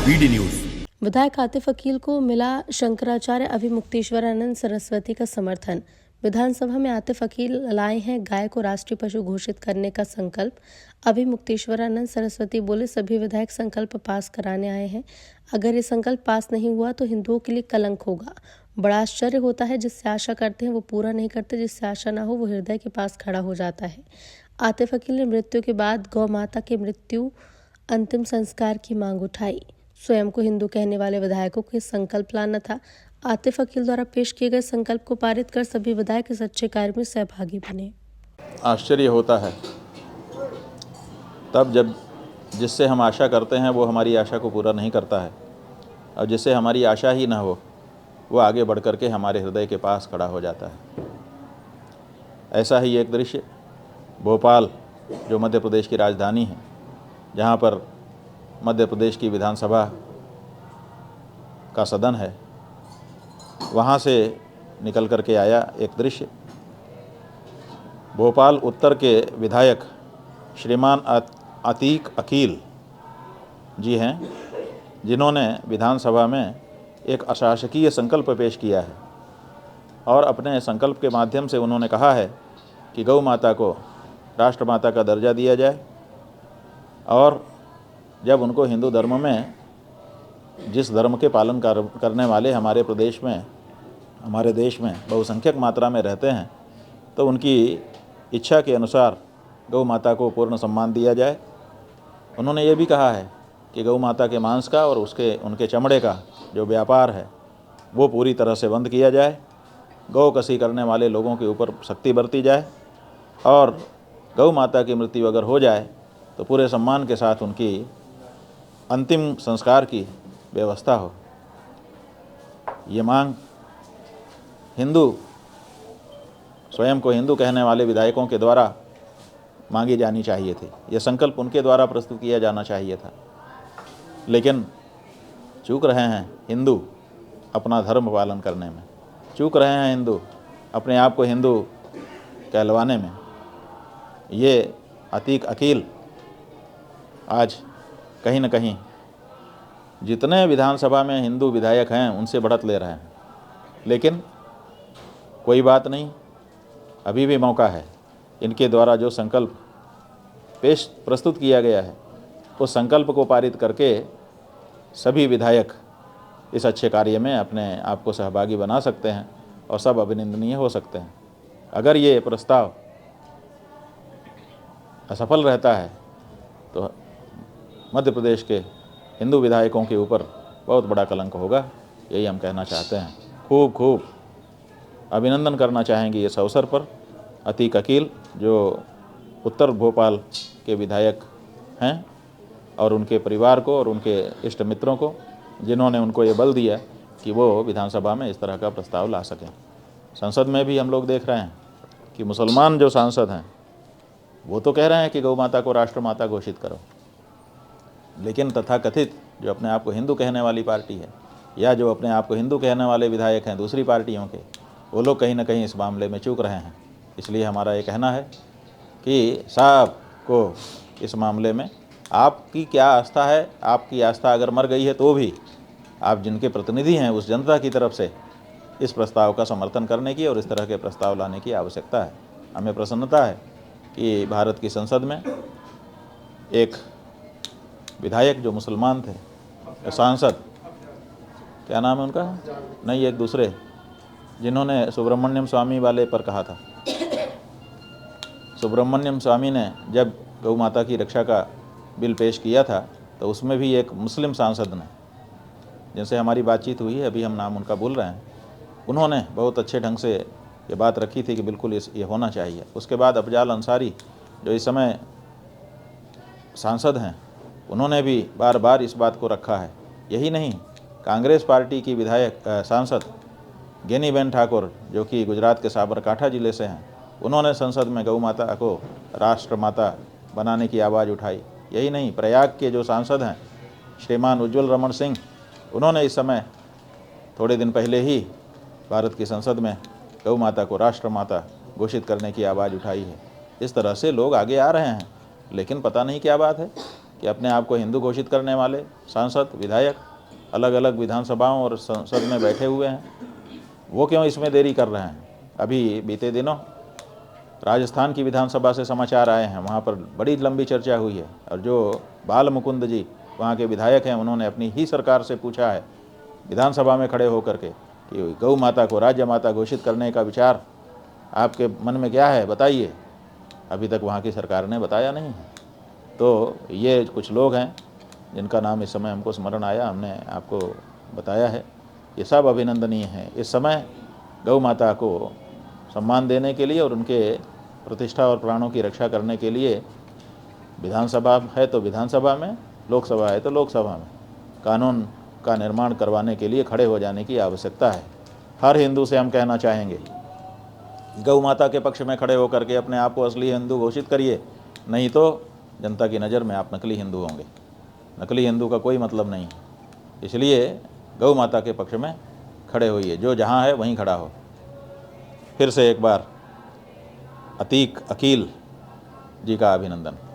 BD news. विधायक आतिफ अकील को मिला शंकराचार्य अभिमुक्तेश्वरानंद सरस्वती का समर्थन। विधानसभा में आतिफ अकील लाए हैं गाय को राष्ट्रीय पशु घोषित करने का संकल्प। अभिमुक्तेश्वरानंद सरस्वती बोले, सभी विधायक संकल्प पास कराने आए हैं। अगर ये संकल्प पास नहीं हुआ तो हिंदुओं के लिए कलंक होगा। बड़ा आश्चर्य होता है, जिससे आशा करते हैं वो पूरा नहीं करते, जिससे आशा ना हो वो हृदय के पास खड़ा हो जाता है। आतिफ अकील ने मृत्यु के बाद गौ माता के मृत्यु अंतिम संस्कार की मांग उठाई। स्वयं को हिंदू कहने वाले विधायकों को संकल्प लाना था। आतिफ अकील द्वारा पेश किए गए संकल्प को पारित कर सभी विधायक इस अच्छे कार्य में सहभागी बने। आश्चर्य होता है तब जब जिससे हम आशा करते हैं वो हमारी आशा को पूरा नहीं करता है, और जिससे हमारी आशा ही ना हो वो आगे बढ़ कर के हमारे हृदय के पास खड़ा हो जाता है। ऐसा ही एक दृश्य भोपाल, जो मध्य प्रदेश की राजधानी है, जहाँ पर मध्य प्रदेश की विधानसभा का सदन है, वहाँ से निकल कर के आया एक दृश्य। भोपाल उत्तर के विधायक श्रीमान अतीक अकील जी हैं, जिन्होंने विधानसभा में एक अशासकीय संकल्प पेश किया है और अपने संकल्प के माध्यम से उन्होंने कहा है कि गौ माता को राष्ट्रमाता का दर्जा दिया जाए, और जब उनको हिंदू धर्म में जिस धर्म के पालन करने वाले हमारे प्रदेश में, हमारे देश में बहुसंख्यक मात्रा में रहते हैं, तो उनकी इच्छा के अनुसार गौ माता को पूर्ण सम्मान दिया जाए। उन्होंने ये भी कहा है कि गौ माता के मांस का और उनके चमड़े का जो व्यापार है वो पूरी तरह से बंद किया जाए। गौ कसी करने वाले लोगों के ऊपर सख्ती बरती जाए, और गौ माता की मृत्यु अगर हो जाए तो पूरे सम्मान के साथ उनकी अंतिम संस्कार की व्यवस्था हो। ये मांग हिंदू, स्वयं को हिंदू कहने वाले विधायकों के द्वारा मांगी जानी चाहिए थी। ये संकल्प उनके द्वारा प्रस्तुत किया जाना चाहिए था, लेकिन चूक रहे हैं हिंदू अपना धर्म पालन करने में, चूक रहे हैं हिंदू अपने आप को हिंदू कहलवाने में। ये अतीक अकील आज कहीं न कहीं जितने विधानसभा में हिंदू विधायक हैं उनसे बढ़त ले रहे हैं, लेकिन कोई बात नहीं, अभी भी मौका है। इनके द्वारा जो संकल्प प्रस्तुत किया गया है उस संकल्प को पारित करके सभी विधायक इस अच्छे कार्य में अपने आप को सहभागी बना सकते हैं और सब अभिनंदनीय हो सकते हैं। अगर ये प्रस्ताव असफल रहता है तो मध्य प्रदेश के हिंदू विधायकों के ऊपर बहुत बड़ा कलंक होगा, यही हम कहना चाहते हैं। खूब खूब अभिनंदन करना चाहेंगे इस अवसर पर अतीक अकील, जो उत्तर भोपाल के विधायक हैं, और उनके परिवार को और उनके इष्ट मित्रों को, जिन्होंने उनको ये बल दिया कि वो विधानसभा में इस तरह का प्रस्ताव ला सकें। संसद में भी हम लोग देख रहे हैं कि मुसलमान जो सांसद हैं वो तो कह रहे हैं कि गौ माता को राष्ट्रमाता घोषित करो, लेकिन तथाकथित जो अपने आप को हिंदू कहने वाली पार्टी है, या जो अपने आप को हिंदू कहने वाले विधायक हैं दूसरी पार्टियों के, वो लोग कहीं ना कहीं इस मामले में चूक रहे हैं। इसलिए हमारा ये कहना है कि साहब को इस मामले में आपकी क्या आस्था है, आपकी आस्था अगर मर गई है तो भी आप जिनके प्रतिनिधि हैं उस जनता की तरफ से इस प्रस्ताव का समर्थन करने की और इस तरह के प्रस्ताव लाने की आवश्यकता है। हमें प्रसन्नता है कि भारत की संसद में एक विधायक जो मुसलमान थे, सांसद, क्या नाम है उनका, नहीं एक दूसरे, जिन्होंने सुब्रमण्यम स्वामी वाले पर कहा था। सुब्रमण्यम स्वामी ने जब गौ माता की रक्षा का बिल पेश किया था तो उसमें भी एक मुस्लिम सांसद ने, जिनसे हमारी बातचीत हुई है, अभी हम नाम उनका भूल रहे हैं, उन्होंने बहुत अच्छे ढंग से ये बात रखी थी कि बिल्कुल ये होना चाहिए। उसके बाद अफजाल अंसारी, जो इस समय सांसद हैं, उन्होंने भी बार बार इस बात को रखा है। यही नहीं, कांग्रेस पार्टी की विधायक सांसद गेनीबेन ठाकुर, जो कि गुजरात के साबरकांठा ज़िले से हैं, उन्होंने संसद में गौ माता को राष्ट्रमाता बनाने की आवाज़ उठाई। यही नहीं, प्रयाग के जो सांसद हैं श्रीमान उज्ज्वल रमन सिंह, उन्होंने इस समय थोड़े दिन पहले ही भारत की संसद में गौ माता को राष्ट्रमाता घोषित करने की आवाज़ उठाई है। इस तरह से लोग आगे आ रहे हैं, लेकिन पता नहीं क्या बात है, कि अपने आप को हिंदू घोषित करने वाले सांसद विधायक अलग अलग विधानसभाओं और संसद में बैठे हुए हैं, वो क्यों इसमें देरी कर रहे हैं। अभी बीते दिनों राजस्थान की विधानसभा से समाचार आए हैं, वहाँ पर बड़ी लंबी चर्चा हुई है और जो बाल मुकुंद जी वहाँ के विधायक हैं, उन्होंने अपनी ही सरकार से पूछा है विधानसभा में खड़े होकर के कि गौ माता को राज्य माता घोषित करने का विचार आपके मन में क्या है, बताइए। अभी तक वहाँ की सरकार ने बताया नहीं है। तो ये कुछ लोग हैं जिनका नाम इस समय हमको स्मरण आया, हमने आपको बताया है। ये सब अभिनंदनीय हैं। इस समय गौ माता को सम्मान देने के लिए और उनके प्रतिष्ठा और प्राणों की रक्षा करने के लिए विधानसभा है तो विधानसभा में, लोकसभा है तो लोकसभा में कानून का निर्माण करवाने के लिए खड़े हो जाने की आवश्यकता है। हर हिंदू से हम कहना चाहेंगे, गौ माता के पक्ष में खड़े होकर के अपने आप को असली हिंदू घोषित करिए, नहीं तो जनता की नज़र में आप नकली हिंदू होंगे। नकली हिंदू का कोई मतलब नहीं। इसलिए गौ माता के पक्ष में खड़े होइए, जो जहाँ है वहीं खड़ा हो। फिर से एक बार अतीक अकील जी का अभिनंदन।